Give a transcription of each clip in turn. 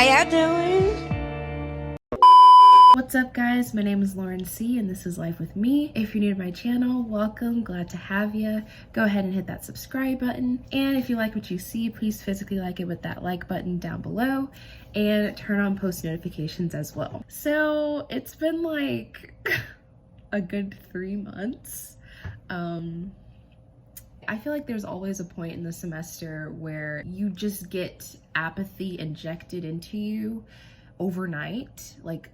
y'all doing? What's up guys, my name is Lauren C and this is Life with Me. If you're new to my channel, welcome, glad to have you. Go ahead and hit that subscribe button, and if you like what you see, please physically like it with that like button down below and turn on post notifications as well. So it's been like a good 3 months. I feel like there's always a point in the semester where you just get apathy injected into you overnight, like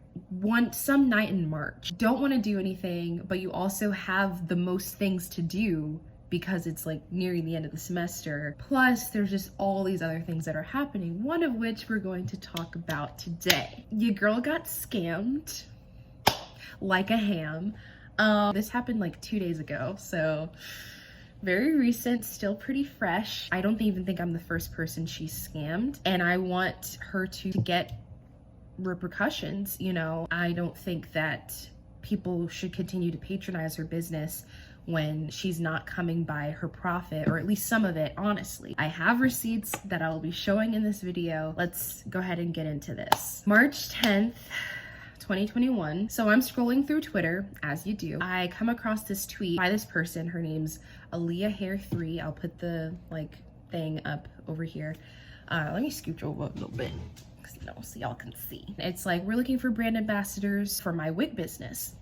some night in March. Don't want to do anything, but you also have the most things to do because it's like nearing the end of the semester. Plus there's just all these other things that are happening, one of which we're going to talk about today. Your girl got scammed like a ham. This happened like 2 days ago, so very recent, still pretty fresh. I don't even think I'm the first person she's scammed, and I want her to get repercussions. You know, I don't think that people should continue to patronize her business when she's not coming by her profit, or at least some of it, honestly. I have receipts that I will be showing in this video. Let's go ahead and get into this. March 10th, 2021. So I'm scrolling through Twitter, as you do. I come across this tweet by this person. Her name's Aaliyah Hair 3. I'll put the like thing up over here. Let me scooch over a little bit, you know, so y'all can see. It's like, we're looking for brand ambassadors for my wig business.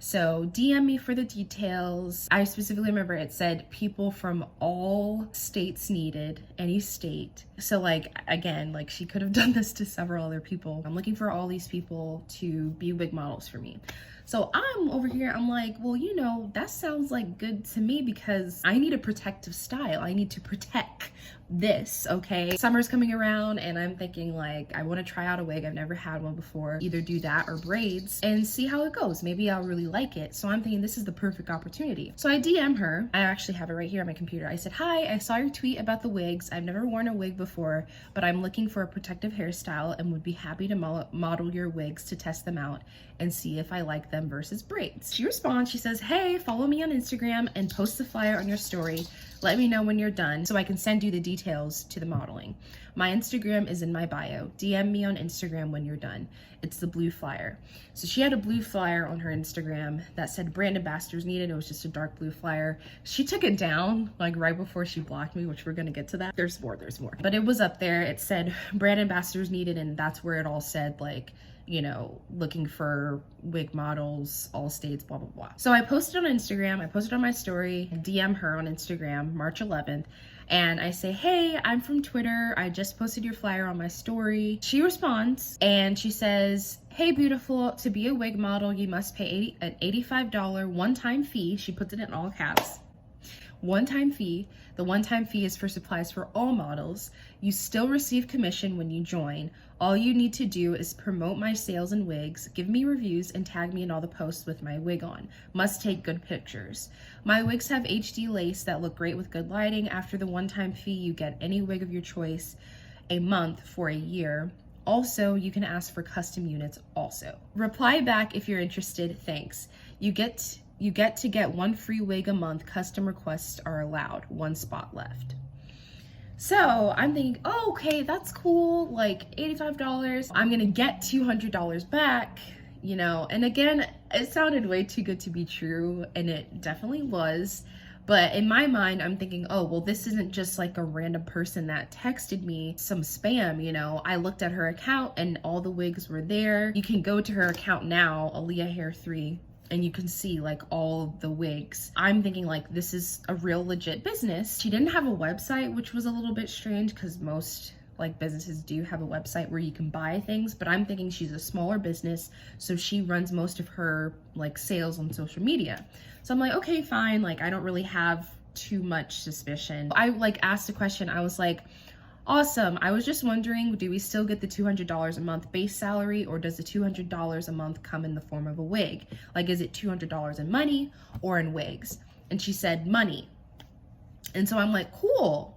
So DM me for the details. I specifically remember it said people from all states needed, any state. So like, again, like she could have done this to several other people. I'm looking for all these people to be wig models for me. So I'm over here, I'm like, well, you know, that sounds like good to me because I need a protective style. I need to protect this, okay? Summer's coming around and I'm thinking like, I want to try out a wig. I've never had one before. Either do that or braids and see how it goes. Maybe I'll really like it. So I'm thinking this is the perfect opportunity. So I DM her. I actually have it right here on my computer. I said, hi, I saw your tweet about the wigs. I've never worn a wig before, but I'm looking for a protective hairstyle and would be happy to model your wigs to test them out and see if I like them versus braids. She responds, she says, hey, follow me on Instagram and post the flyer on your story. Let me know when you're done so I can send you the details to the modeling. My Instagram is in my bio. DM me on Instagram when you're done. It's the blue flyer. So she had a blue flyer on her Instagram that said brand ambassadors needed. It was just a dark blue flyer. She took it down like right before she blocked me, which we're gonna get to that. There's more. But it was up there. It said brand ambassadors needed, and that's where it all said like, you know, looking for wig models, all states, blah, blah, blah. So I posted on Instagram, I posted on my story, DM her on Instagram, March 11th, and I say, hey, I'm from Twitter. I just posted your flyer on my story. She responds and she says, hey, beautiful, to be a wig model, you must pay an $85 one-time fee. She puts it in all caps. One-time fee. The one-time fee is for supplies for all models. You still receive commission when you join. All you need to do is promote my sales and wigs, give me reviews, and tag me in all the posts with my wig on. Must take good pictures. My wigs have HD lace that look great with good lighting. After the one-time fee, you get any wig of your choice a month for a year. Also, you can ask for custom units also. Reply back if you're interested. Thanks. You get to get one free wig a month. Custom requests are allowed. One spot left. So I'm thinking, oh, okay, that's cool. Like $85. I'm gonna get $200 back, you know. And again, it sounded way too good to be true, and it definitely was. But in my mind, I'm thinking, oh, well, this isn't just like a random person that texted me some spam, you know. I looked at her account and all the wigs were there. You can go to her account now, Aaliyah Hair 3, and you can see like all the wigs. I'm thinking like, this is a real legit business. She didn't have a website, which was a little bit strange because most like businesses do have a website where you can buy things, but I'm thinking she's a smaller business, so she runs most of her like sales on social media. So I'm like, okay, fine. Like, I don't really have too much suspicion. I like asked a question. I was like, awesome. I was just wondering, do we still get the $200 a month base salary, or does the $200 a month come in the form of a wig? Like, is it $200 in money or in wigs? And she said money. And so I'm like, cool.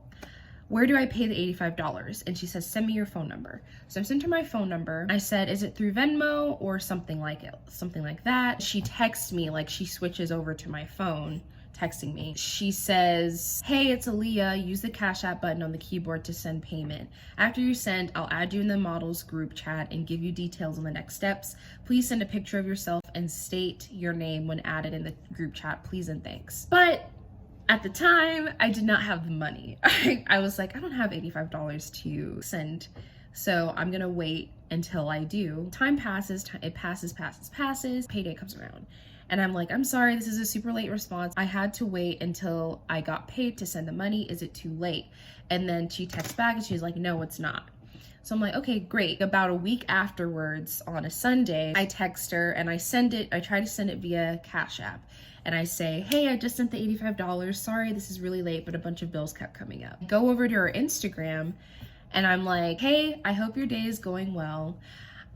Where do I pay the $85? And she says, send me your phone number. So I sent her my phone number. I said, is it through Venmo or something like that? She texts me, like she switches over to my phone texting me. She says, hey, it's Aaliyah. Use the Cash App button on the keyboard to send payment. After you send, I'll add you in the models group chat and give you details on the next steps. Please send a picture of yourself and state your name when added in the group chat. Please and thanks. But at the time, I did not have the money. I was like, I don't have $85 to send, so I'm gonna wait until I do. Time passes, it passes, payday comes around. And I'm like, I'm sorry, this is a super late response. I had to wait until I got paid to send the money. Is it too late? And then she texts back and she's like, no, it's not. So I'm like, okay, great. About a week afterwards, on a Sunday, I text her and I try to send it via Cash App. And I say, hey, I just sent the $85. Sorry, this is really late, but a bunch of bills kept coming up. Go over to her Instagram and I'm like, hey, I hope your day is going well.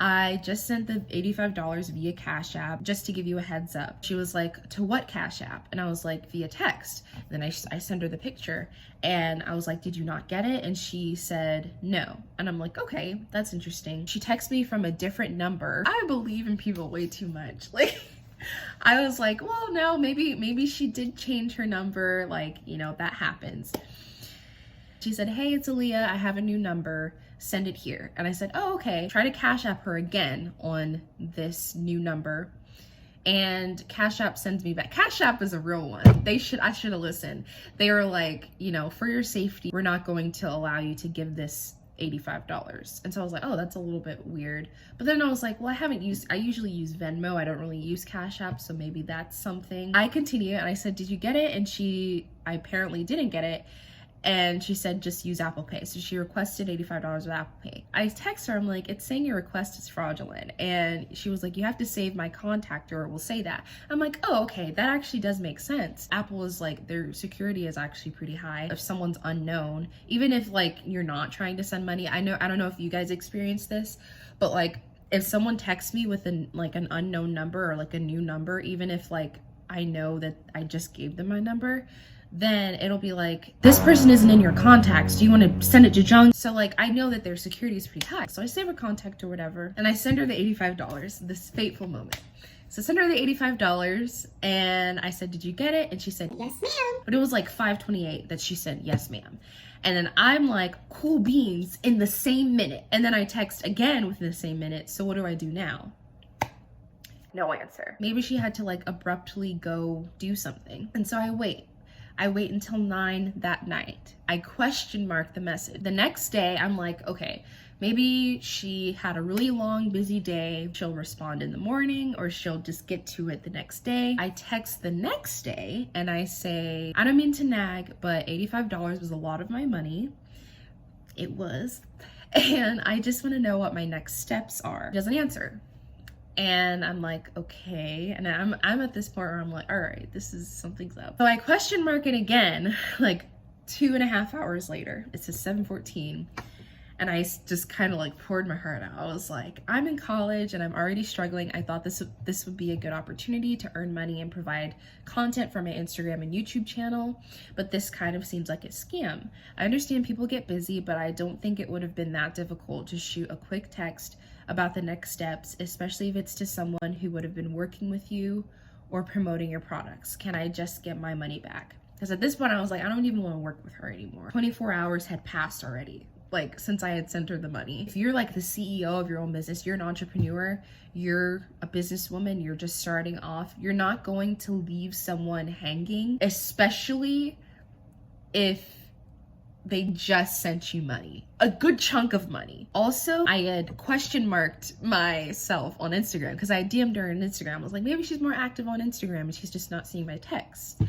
I just sent the $85 via Cash App just to give you a heads up. She was like, to what Cash App? And I was like, via text. And then I sent her the picture and I was like, did you not get it? And she said, no. And I'm like, okay, that's interesting. She texted me from a different number. I believe in people way too much. Like, I was like, well, no, maybe she did change her number. Like, you know, that happens. She said, hey, it's Aaliyah. I have a new number. Send it here. And I said, oh, okay. Try to Cash App her again on this new number. And Cash App sends me back. Cash App is a real one. I should have listened. They were like, you know, for your safety, we're not going to allow you to give this $85. And so I was like, oh, that's a little bit weird. But then I was like, well, I usually use Venmo. I don't really use Cash App, so maybe that's something. I continue and I said, did you get it? And I apparently didn't get it. And she said, just use Apple Pay. So she requested $85 with Apple Pay. I text her, I'm like, it's saying your request is fraudulent. And she was like, you have to save my contact or it will say that. I'm like, oh, okay, that actually does make sense. Apple is like, their security is actually pretty high. If someone's unknown, even if like you're not trying to send money, I don't know if you guys experience this, but like if someone texts me with an unknown number or like a new number, even if like I know that I just gave them my number, then it'll be like, this person isn't in your contacts. Do you want to send it to junk? So like, I know that their security is pretty high. So I save her contact or whatever. And I send her the $85, this fateful moment. So I sent her the $85 and I said, did you get it? And she said, yes, ma'am. But it was like 5:28 that she said, yes, ma'am. And then I'm like, cool beans, in the same minute. And then I text again within the same minute. So what do I do now? No answer. Maybe she had to like abruptly go do something. And so I wait until 9 that night. I question mark the message. The next day, I'm like, okay, maybe she had a really long, busy day. She'll respond in the morning or she'll just get to it the next day. I text the next day and I say, I don't mean to nag, but $85 was a lot of my money. It was. And I just want to know what my next steps are. She doesn't answer. And I'm like, okay. And I'm at this point where I'm like, all right, something's up. So I question mark it again, like 2.5 hours later. It says 7:14. And I just kind of like poured my heart out. I was like, I'm in college and I'm already struggling. I thought this would be a good opportunity to earn money and provide content for my Instagram and YouTube channel. But this kind of seems like a scam. I understand people get busy, but I don't think it would have been that difficult to shoot a quick text about the next steps, especially if it's to someone who would have been working with you or promoting your products. Can I just get my money back? Because at this point I was like, I don't even want to work with her anymore. 24 hours had passed already, like since I had sent her the money. If you're like the CEO of your own business, you're an entrepreneur, you're a businesswoman, you're just starting off, you're not going to leave someone hanging, especially if they just sent you money, a good chunk of money. Also, I had question marked myself on Instagram because I DM'd her on Instagram. I was like, maybe she's more active on Instagram and she's just not seeing my texts.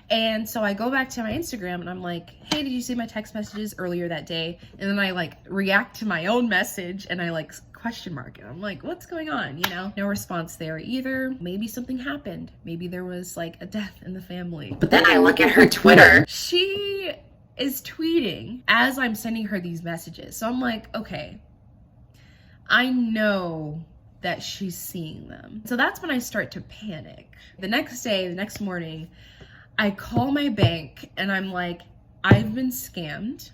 And so I go back to my Instagram and I'm like, hey, did you see my text messages earlier that day? And then I like react to my own message and I like question mark it. I'm like, what's going on? You know, no response there either. Maybe something happened. Maybe there was like a death in the family. But then I look at her Twitter. She is tweeting as I'm sending her these messages. So I'm like, okay, I know that she's seeing them. So that's when I start to panic. The next morning, I call my bank and I'm like, I've been scammed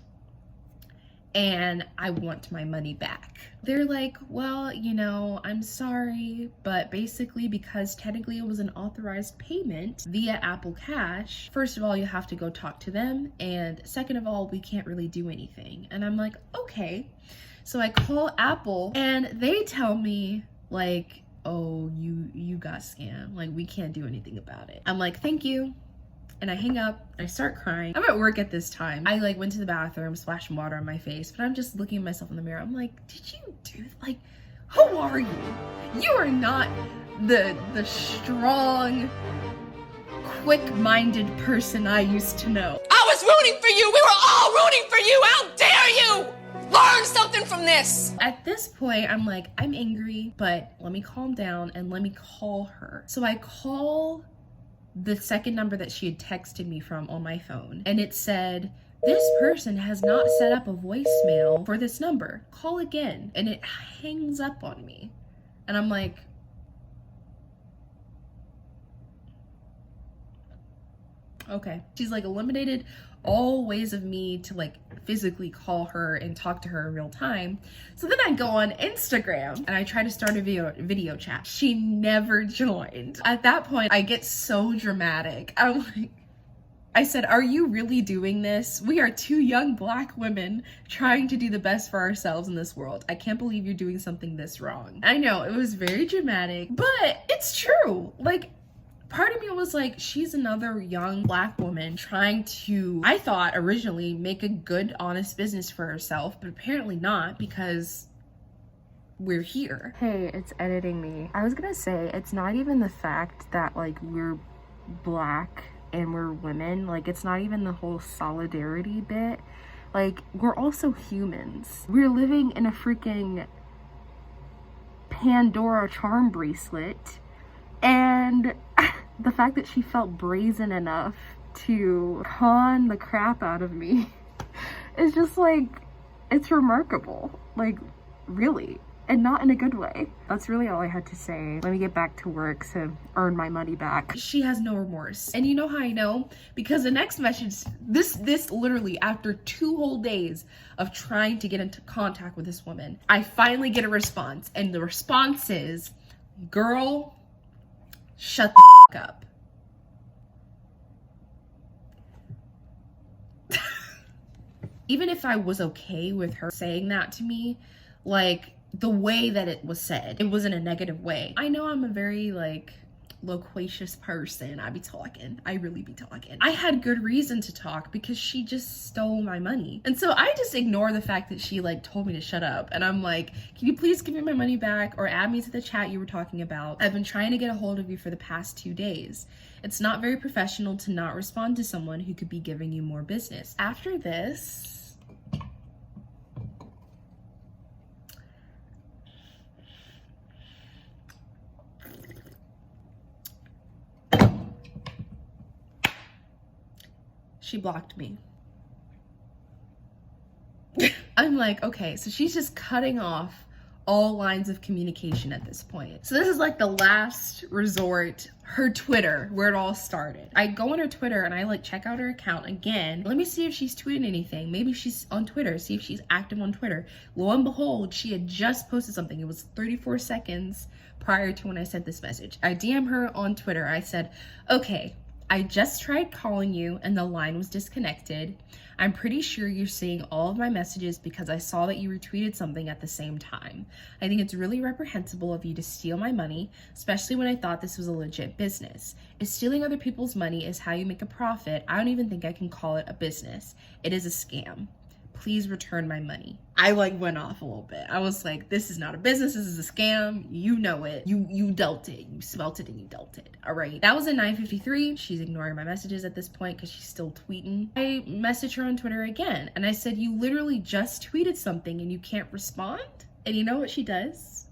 and I want my money back. They're like, well, you know, I'm sorry, but basically because technically it was an authorized payment via Apple Cash, first of all, you have to go talk to them, and second of all, we can't really do anything. And I'm like, okay. So I call Apple and they tell me like, oh, you got scammed. Like, we can't do anything about it. I'm like, thank you. And I hang up, I start crying. I'm at work at this time. I like went to the bathroom, splashed water on my face, but I'm just looking at myself in the mirror. I'm like, did you do, like, who are you? You are not the strong, quick-minded person I used to know. I was rooting for you. We were all rooting for you. How dare you? Learn something from this. At this point, I'm like, I'm angry, but let me calm down and let me call her. So I call the second number that she had texted me from on my phone, and it said, this person has not set up a voicemail for this number. Call again. And it hangs up on me. And I'm like, okay. She's like eliminated all ways of me to like physically call her and talk to her in real time. So then I go on Instagram and I try to start a video chat. She never joined. At that point, I get so dramatic. I'm like, I said, are you really doing this? We are two young Black women trying to do the best for ourselves in this world. I can't believe you're doing something this wrong. I know, it was very dramatic, but it's true. Like, part of me was like, she's another young Black woman trying to, I thought originally, make a good, honest business for herself, but apparently not, because we're here. Hey, it's editing me. I was gonna say, it's not even the fact that like we're Black and we're women. Like, it's not even the whole solidarity bit. Like, we're also humans. We're living in a freaking Pandora charm bracelet, and the fact that she felt brazen enough to con the crap out of me is just like, it's remarkable. Like, really. And not in a good way. That's really all I had to say. Let me get back to work to earn my money back. She has no remorse. And you know how I know? Because the next message, this literally, after 2 whole days of trying to get into contact with this woman, I finally get a response. And the response is, girl, shut the up. Even if I was okay with her saying that to me, like, the way that it was said, it was in a negative way. I know I'm a very like loquacious person. I be talking. I really be talking. I had good reason to talk because she just stole my money. And so I just ignore the fact that she like told me to shut up. And I'm like, can you please give me my money back or add me to the chat you were talking about? I've been trying to get a hold of you for the past 2 days. It's not very professional to not respond to someone who could be giving you more business. After this, she blocked me. I'm like, okay, so she's just cutting off all lines of communication at this point. So this is like the last resort, her Twitter, where it all started. I go on her Twitter and I like check out her account again. Let me see if she's tweeting anything. Maybe she's on Twitter, see if she's active on Twitter. Lo and behold, she had just posted something. It was 34 seconds prior to when I sent this message. I DM her on Twitter. I said, okay, I just tried calling you and the line was disconnected. I'm pretty sure you're seeing all of my messages because I saw that you retweeted something at the same time. I think it's really reprehensible of you to steal my money, especially when I thought this was a legit business. If stealing other people's money is how you make a profit, I don't even think I can call it a business. It is a scam. Please return my money. I like went off a little bit. I was like, this is not a business, this is a scam. You know it. You dealt it. You smelt it and you dealt it. All right. That was at 9:53. She's ignoring my messages at this point because she's still tweeting. I messaged her on Twitter again and I said, you literally just tweeted something and you can't respond? And you know what she does?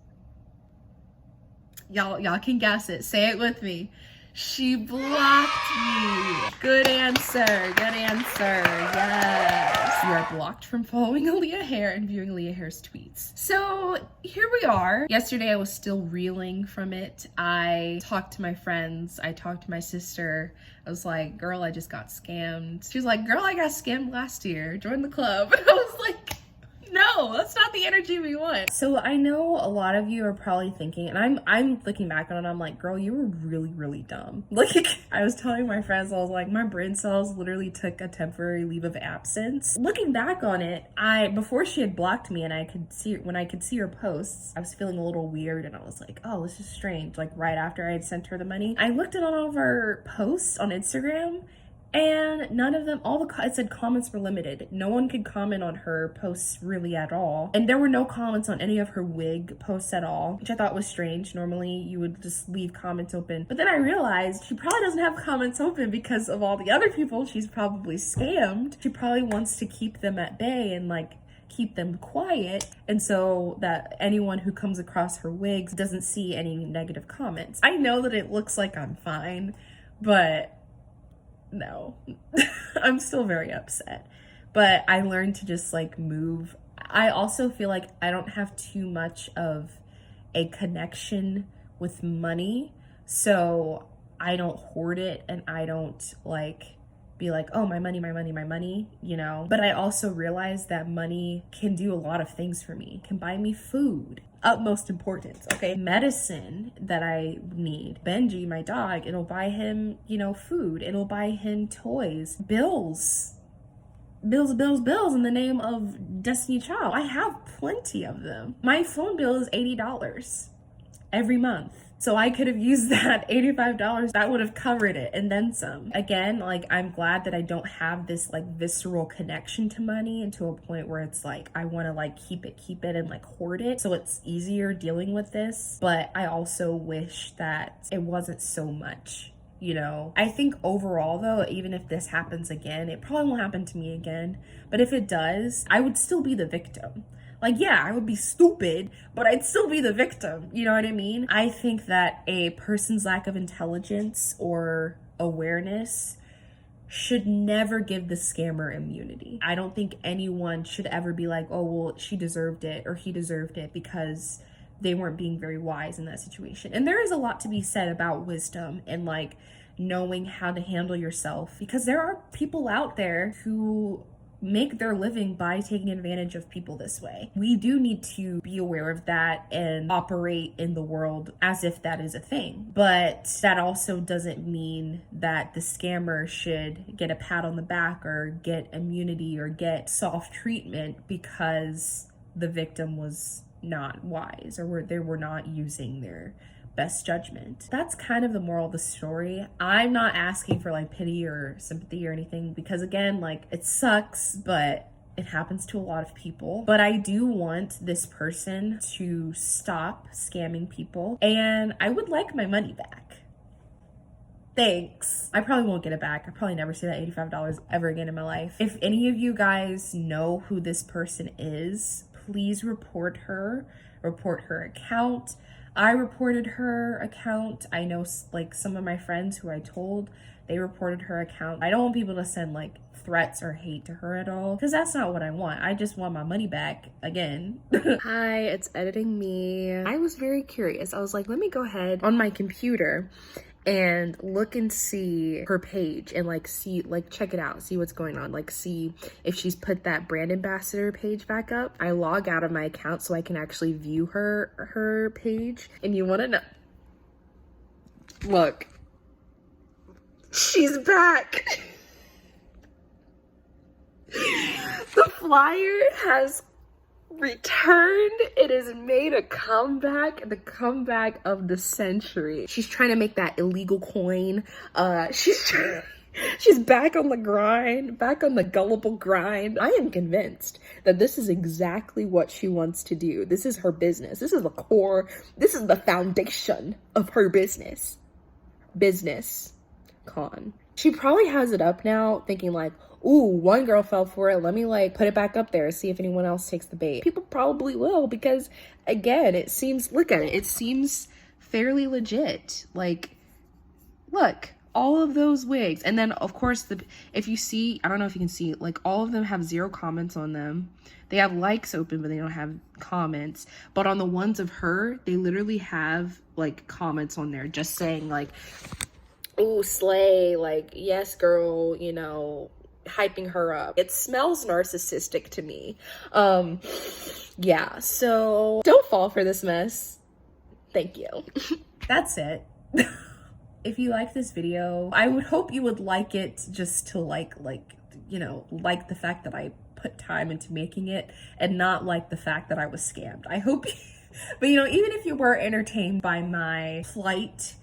Y'all can guess it. Say it with me. She blocked me. Good answer. Good answer. Yes. You are blocked from following Aaliyah Hare and viewing Aaliyah Hare's tweets. So here we are. Yesterday I was still reeling from it. I talked to my friends. I talked to my sister. I was like, girl, I just got scammed. She was like, girl, I got scammed last year. Join the club. And I was like, No, that's not the energy we want. So I know a lot of you are probably thinking, and I'm looking back on it, I'm like, girl, you were really, really dumb. Like, I was telling my friends, I was like, my brain cells literally took a temporary leave of absence. Looking back on it, before she had blocked me and when I could see her posts, I was feeling a little weird and I was like, oh, this is strange. Like right after I had sent her the money, I looked at all of her posts on Instagram, and none of them, it said comments were limited. No one could comment on her posts really at all. And there were no comments on any of her wig posts at all, which I thought was strange. Normally you would just leave comments open. But then I realized she probably doesn't have comments open because of all the other people she's probably scammed. She probably wants to keep them at bay and like keep them quiet, and so that anyone who comes across her wigs doesn't see any negative comments. I know that it looks like I'm fine, but no. I'm still very upset, but I learned to just like move. I also feel like I don't have too much of a connection with money, so I don't hoard it and I don't like be like, oh, my money, you know? But I also realize that money can do a lot of things for me. It can buy me food. Utmost importance, okay? Medicine that I need. Benji, my dog, it'll buy him, you know, food. It'll buy him toys. Bills in the name of Destiny Child. I have plenty of them. My phone bill is $80 every month. So I could have used that $85. That would have covered it and then some. Again, like, I'm glad that I don't have this like visceral connection to money, and to a point where it's like I want to like keep it and like hoard it, so it's easier dealing with this. But I also wish that it wasn't so much, you know? I think overall though, even if this happens again, it probably won't happen to me again, but if it does, I would still be the victim. Like, yeah, I would be stupid, but I'd still be the victim. You know what I mean? I think that a person's lack of intelligence or awareness should never give the scammer immunity. I don't think anyone should ever be like, oh, well, she deserved it or he deserved it because they weren't being very wise in that situation. And there is a lot to be said about wisdom and like knowing how to handle yourself, because there are people out there who make their living by taking advantage of people this way. We do need to be aware of that and operate in the world as if that is a thing. But that also doesn't mean that the scammer should get a pat on the back or get immunity or get soft treatment because the victim was not wise or they were not using their best judgment. That's kind of the moral of the story. I'm not asking for like pity or sympathy or anything, because again, like, it sucks, but it happens to a lot of people. But I do want this person to stop scamming people, and I would like my money back. Thanks. I probably won't get it back. I probably never see that $85 ever again in my life. If any of you guys know who this person is, please report her account. I reported her account. I know like some of my friends who I told, they reported her account. I don't want people to send like threats or hate to her at all, because that's not what I want. I just want my money back again. Hi, it's editing me. I was very curious. I was like, let me go ahead on my computer and look and see her page and like see, like, check it out, see what's going on, like see if she's put that brand ambassador page back up. I log out of my account so I can actually view her page. And you want to know, look, she's back. The flyer has returned. It has made a comeback, the comeback of the century. She's trying to make that illegal coin. She's back on the grind, back on the gullible grind. I am convinced that this is exactly what she wants to do. This is her business. This is the core, this is the foundation of her business. Business con. She probably has it up now thinking like, ooh, one girl fell for it, let me like put it back up there, see if anyone else takes the bait. People probably will, because again, it seems, look at it, it seems fairly legit. Like, look, all of those wigs. And then of course, if you see, I don't know if you can see, like, all of them have 0 comments on them. They have likes open, but they don't have comments. But on the ones of her, they literally have like comments on there just saying like, ooh, slay, like, yes girl, you know, hyping her up. It smells narcissistic to me. Yeah, so don't fall for this mess. Thank you. That's it. If you like this video, I would hope you would like it just to like the fact that I put time into making it and not like the fact that I was scammed. I hope but even if you were entertained by my plight,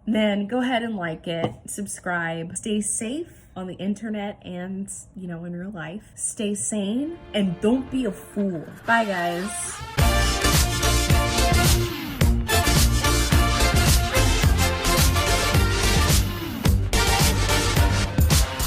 then go ahead and like it, subscribe, stay safe on the internet and, in real life. Stay sane and don't be a fool. Bye, guys.